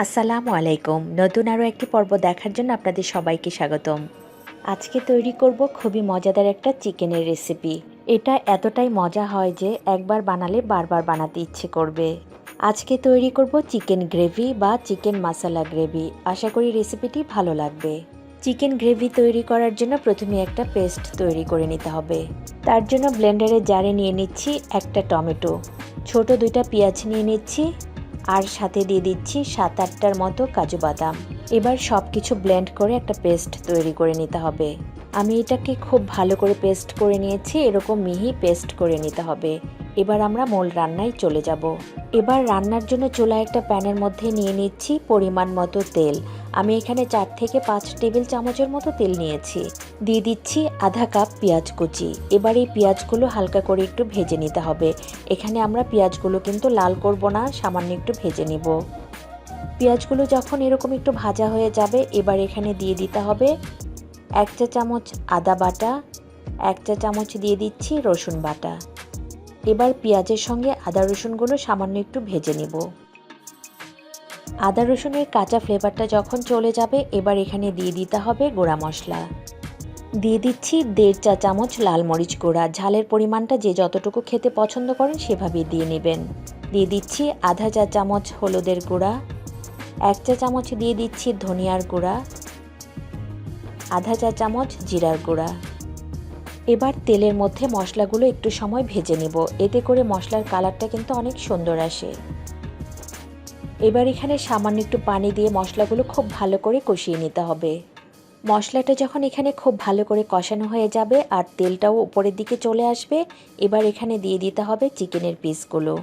আসসালামু আলাইকুম। নতুন আরও একটি পর্ব দেখার জন্য আপনাদের সবাইকে স্বাগতম। আজকে তৈরি করব খুবই মজাদার একটা চিকেনের রেসিপি। এটা এতটাই মজা হয় যে একবার বানালে বারবার বানাতে ইচ্ছে করবে। আজকে তৈরি করব চিকেন গ্রেভি বা চিকেন মশলা গ্রেভি। আশা করি রেসিপিটি ভালো লাগবে। চিকেন গ্রেভি তৈরি করার জন্য প্রথমে একটা পেস্ট তৈরি করে নিতে হবে। তার জন্য ব্লেন্ডারের জারে নিয়ে নিচ্ছি একটা টমেটো, ছোট দুইটা পেঁয়াজ নিয়ে নিচ্ছি, আর সাথে দিয়ে দিচ্ছি 7-8টার মতো কাজু বাদাম। এবার সব কিছু ব্লেন্ড করে একটা পেস্ট তৈরি করে নিতে হবে। আমি এটাকে খুব ভালো করে পেস্ট করে নিয়েছি, এরকম মিহি পেস্ট করে নিতে হবে। এবার আমরা মূল রান্নায় চলে যাব। এবার রান্নার জন্য চুলায় একটা প্যানের মধ্যে নিয়ে নিচ্ছি পরিমাণ মতো তেল। আমি এখানে 4 থেকে 5 টেবিল চামচের মতো তেল নিয়েছি। দিয়ে দিচ্ছি আধা কাপ পেঁয়াজ কুচি। এবার এই পেঁয়াজগুলো হালকা করে একটু ভেজে নিতে হবে। এখানে আমরা পেঁয়াজগুলো কিন্তু লাল করব না, সামান্য একটু ভেজে নিব। পেঁয়াজগুলো যখন এরকম একটু ভাজা হয়ে যাবে, এবার এখানে দিয়ে দিতে হবে 1 চা চামচ আদা বাটা, 1 চা চামচ দিয়ে দিচ্ছি রসুন বাটা। এবার পেঁয়াজের সঙ্গে আদা রসুনগুলো সামান্য একটু ভেজে নিব। আদা রসুনের কাঁচা ফ্লেভারটা যখন চলে যাবে, এবার এখানে দিয়ে দিতে হবে গুঁড়া মশলা। দিয়ে দিচ্ছি 1.5 চা চামচ লাল মরিচ গুঁড়া। ঝালের পরিমাণটা যে যতটুকু খেতে পছন্দ করেন সেভাবেই দিয়ে নেবেন। দিয়ে দিচ্ছি আধা চা চামচ হলুদের গুঁড়া, 1 চা চামচ দিয়ে দিচ্ছি ধনিয়ার গুঁড়া, আধা চা চামচ জিরার গুঁড়া। এবার তেলের মধ্যে মশলাগুলো একটু সময় ভেজে নেব, এতে করে মশলার কালারটা কিন্তু অনেক সুন্দর আসে। এবার এখানে সামান্য একটু পানি দিয়ে মশলাগুলো খুব ভালো করে কষিয়ে নিতে হবে। মশলাটা যখন এখানে খুব ভালো করে কষানো হয়ে যাবে আর তেলটাও উপরের দিকে চলে আসবে, এবার এখানে দিয়ে দিতে হবে চিকেনের পিসগুলো।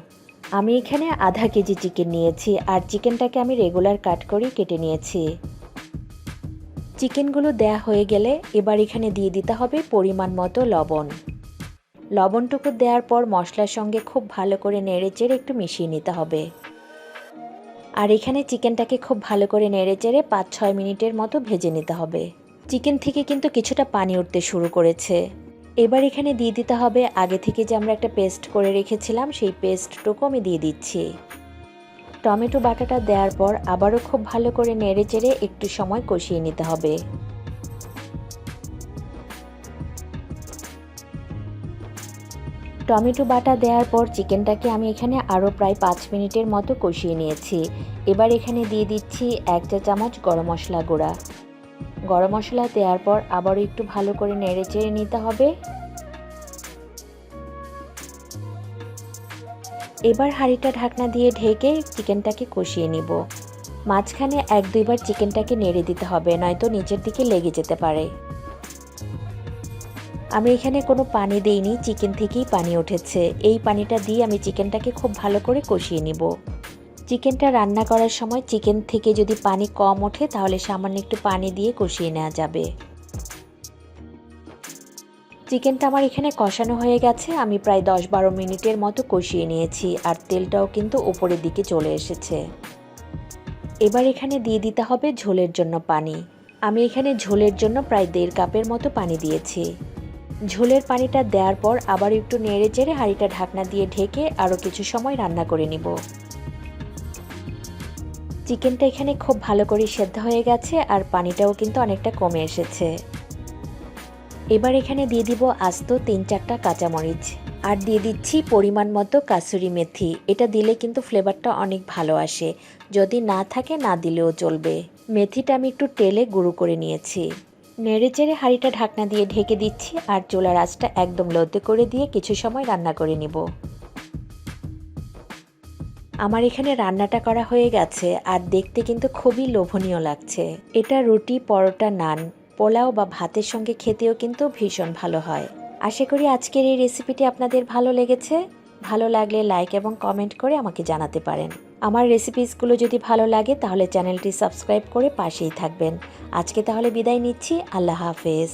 আমি এখানে আধা কেজি চিকেন নিয়েছি, আর চিকেনটাকে আমি রেগুলার কাট করেই কেটে নিয়েছি। চিকেনগুলো দেয়া হয়ে গেলে এবার এখানে দিয়ে দিতে হবে পরিমাণ মতো লবণ। লবণটুকু দেওয়ার পর মশলার সঙ্গে খুব ভালো করে নেড়েচেড়ে একটু মিশিয়ে নিতে হবে। আর এখানে চিকেনটাকে খুব ভালো করে নেড়েচেড়ে 5-6 মিনিটের মতো ভেজে নিতে হবে। চিকেন থেকে কিন্তু কিছুটা পানি উঠতে শুরু করেছে। এবার এখানে দিয়ে দিতে হবে আগে থেকে যে আমরা একটা পেস্ট করে রেখেছিলাম, সেই পেস্টটুকু আমি দিয়ে দিচ্ছি। টমেটো বাটাটা দেওয়ার পর আবারও খুব ভালো করে নেড়েচেড়ে একটু সময় কষিয়ে নিতে হবে। টমেটো বাটা দেওয়ার পর চিকেনটাকে আমি এখানে আরও প্রায় 5 মিনিটের মতো কষিয়ে নিয়েছি। এবার এখানে দিয়ে দিচ্ছি 1 চা চামচ গরম মশলা গুঁড়া। গরম মশলা দেওয়ার পর আবারও একটু ভালো করে নেড়েচেড়ে নিতে হবে। এবার হাঁড়িটা ঢাকনা দিয়ে ঢেকে চিকেনটাকে কষিয়ে নিব। মাঝখানে 1-2 বার চিকেনটাকে নেড়ে দিতে হবে, নয়তো নিচের দিকে লেগে যেতে পারে। আমি এখানে কোনো পানি দেইনি, চিকেন থেকেই পানি উঠেছে। এই পানিটা দিয়ে আমি চিকেনটাকে খুব ভালো করে কষিয়ে নিব। চিকেনটা রান্না করার সময় চিকেন থেকে যদি পানি কম ওঠে, তাহলে সামান্য একটু পানি দিয়ে কষিয়ে নেওয়া যাবে। চিকেনটা আমার এখানে কষানো হয়ে গেছে। আমি প্রায় 10-12 মিনিটের মতো কষিয়ে নিয়েছি, আর তেলটাও কিন্তু উপরের দিকে চলে এসেছে। এবার এখানে দিয়ে দিতে হবে ঝোলের জন্য পানি। আমি এখানে ঝোলের জন্য প্রায় 1.5 কাপের মতো পানি দিয়েছি। ঝোলের পানিটা দেওয়ার পর আবার একটু নেড়েচেড়ে হাঁড়িটা ঢাকনা দিয়ে ঢেকে আরও কিছু সময় রান্না করে নিব। চিকেনটা এখানে খুব ভালো করে সেদ্ধ হয়ে গেছে, আর পানিটাও কিন্তু অনেকটা কমে এসেছে। এবার এখানে দিয়ে দিব আস্ত 3-4টা কাঁচামরিচ, আর দিয়ে দিচ্ছি পরিমাণ মতো কাসুরি মেথি। এটা দিলে কিন্তু ফ্লেভারটা অনেক ভালো আসে, যদি না থাকে না দিলেও চলবে। মেথিটা আমি একটু তেলে গুঁড়ো করে নিয়েছি। নেড়েচেড়ে হাঁড়িটা ঢাকনা দিয়ে ঢেকে দিচ্ছি, আর চুলার আঁচটা একদম লোতে করে দিয়ে কিছু সময় রান্না করে নিব। আমার এখানে রান্নাটা করা হয়ে গেছে, আর দেখতে কিন্তু খুবই লোভনীয় লাগছে। এটা রুটি, পরোটা, নান, পোলাও বা ভাতের সঙ্গে খেতেও কিন্তু ভীষণ ভালো হয়। আশা করি আজকের এই রেসিপিটি আপনাদের ভালো লেগেছে। ভালো লাগলে লাইক এবং কমেন্ট করে আমাকে জানাতে পারেন। আমার রেসিপিসগুলো যদি ভালো লাগে তাহলে চ্যানেলটি সাবস্ক্রাইব করে পাশেই থাকবেন। আজকে তাহলে বিদায় নিচ্ছি। আল্লাহ হাফেজ।